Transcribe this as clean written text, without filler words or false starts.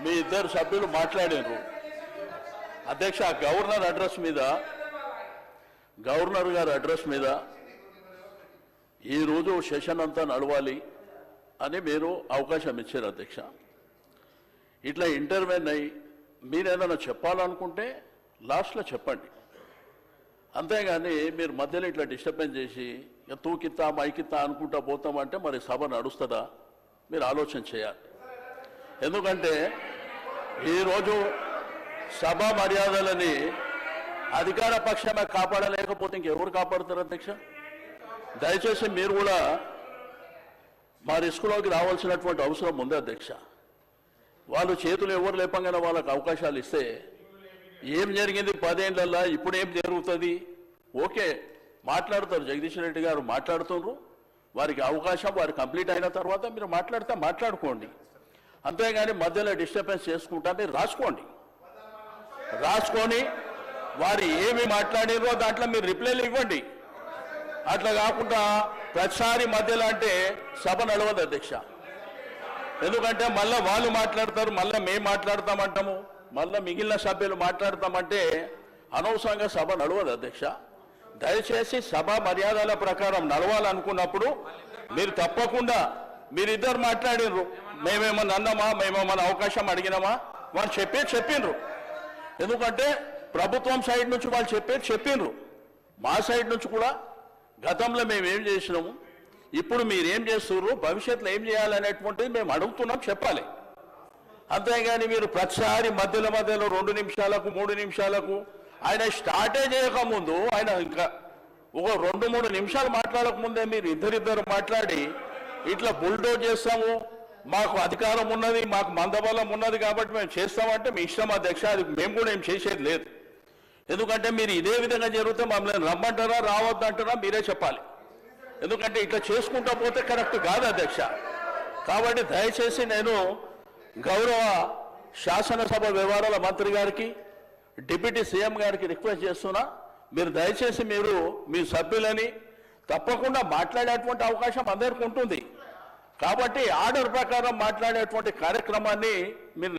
మీ ఇద్దరు సభ్యులు మాట్లాడారు అధ్యక్ష. గవర్నర్ గారి అడ్రస్ మీద ఈరోజు సెషన్ అంతా నడవాలి అని మీరు అవకాశం ఇచ్చారు అధ్యక్ష. ఇట్లా ఇంటర్వ్యూన్ అయ్యి మీరేదైనా చెప్పాలనుకుంటే లాస్ట్లో చెప్పండి, అంతేగాని మీరు మధ్యలో ఇట్లా డిస్టర్బెన్స్ చేసి తూకిత్తా మైకిత్తా అనుకుంటా పోతామంటే మరి సభ నడుస్తుందా? మీరు ఆలోచన చేయాలి. ఎందుకంటే ఈరోజు సభా మర్యాదలని అధికార పక్షమే కాపాడలేకపోతే ఇంకెవరు కాపాడుతారు అధ్యక్ష? దయచేసి మీరు కూడా మా రిస్కులోకి రావాల్సినటువంటి అవసరం ఉంది అధ్యక్ష. వాళ్ళు చేతులు ఎవరు లేపంగానే వాళ్ళకి అవకాశాలు ఇస్తే ఏం జరిగింది 10 ఏళ్లలో, ఇప్పుడు ఏం జరుగుతుంది? ఓకే, మాట్లాడతారు, జగదీష్ రెడ్డి గారు మాట్లాడుతున్నారు, వారికి అవకాశం వారు కంప్లీట్ అయిన తర్వాత మీరు మాట్లాడితే మాట్లాడుకోండి, అంతేగాని మధ్యలో డిస్టర్బెన్స్ చేసుకుంటా మీరు రాసుకొని వారు ఏమి మాట్లాడారో దాంట్లో మీరు రిప్లైలు ఇవ్వండి. అట్లా కాకుండా ప్రతిసారి మధ్యలో అంటే సభ నడవదు అధ్యక్ష. ఎందుకంటే మళ్ళీ వాళ్ళు మాట్లాడతారు, మళ్ళీ మేము మాట్లాడతామంటాము, మళ్ళీ మిగిలిన సభ్యులు మాట్లాడతామంటే అనవసరంగా సభ నడవదు అధ్యక్ష. దయచేసి సభ మర్యాదల ప్రకారం నడవాలనుకున్నప్పుడు మీరు తప్పకుండా మీరిద్దరు మాట్లాడినరు, మేమేమన్నా అన్నామా, మేమేమన్నా అవకాశం అడిగినామా, వాళ్ళు చెప్పిండ్రు. ఎందుకంటే ప్రభుత్వం సైడ్ నుంచి వాళ్ళు చెప్పిండ్రు, మా సైడ్ నుంచి కూడా గతంలో మేము ఏం చేసినాము, ఇప్పుడు మీరేం చేస్తున్నారు, భవిష్యత్తులో ఏం చేయాలనేటువంటిది మేము అడుగుతున్నాం, చెప్పాలి. అంతేగాని మీరు ప్రతిసారి మధ్యలో 2 నిమిషాలకు 3 నిమిషాలకు ఆయన స్టార్టే చేయకముందు ఆయన ఇంకా ఒక 2-3 నిమిషాలు మాట్లాడకముందే మీరు ఇద్దరిద్దరు మాట్లాడి ఇట్లా బుల్డోజ్ చేస్తాము, మాకు అధికారం ఉన్నది, మాకు మందబలం ఉన్నది కాబట్టి మేము చేస్తామంటే మీ ఇష్టం అధ్యక్ష. అది మేము కూడా ఏం చేసేది లేదు. ఎందుకంటే మీరు ఇదే విధంగా జరిగితే మమ్మల్ని రమ్మంటారా రావద్దంటారా మీరే చెప్పాలి. ఎందుకంటే ఇట్లా చేసుకుంటా పోతే కరెక్ట్ కాదు అధ్యక్ష. కాబట్టి దయచేసి నేను గౌరవ శాసనసభ వ్యవహారాల మంత్రి గారికి, డిప్యూటీ సీఎం గారికి రిక్వెస్ట్ చేస్తున్నా, మీరు దయచేసి మీరు మీ సభ్యులని తప్పకుండా మాట్లాడేటువంటి అవకాశం అందరికీ ఉంటుంది. కాబట్టి ఆర్డర్ ప్రకారం మాట్లాడేటువంటి కార్యక్రమాన్ని మీరు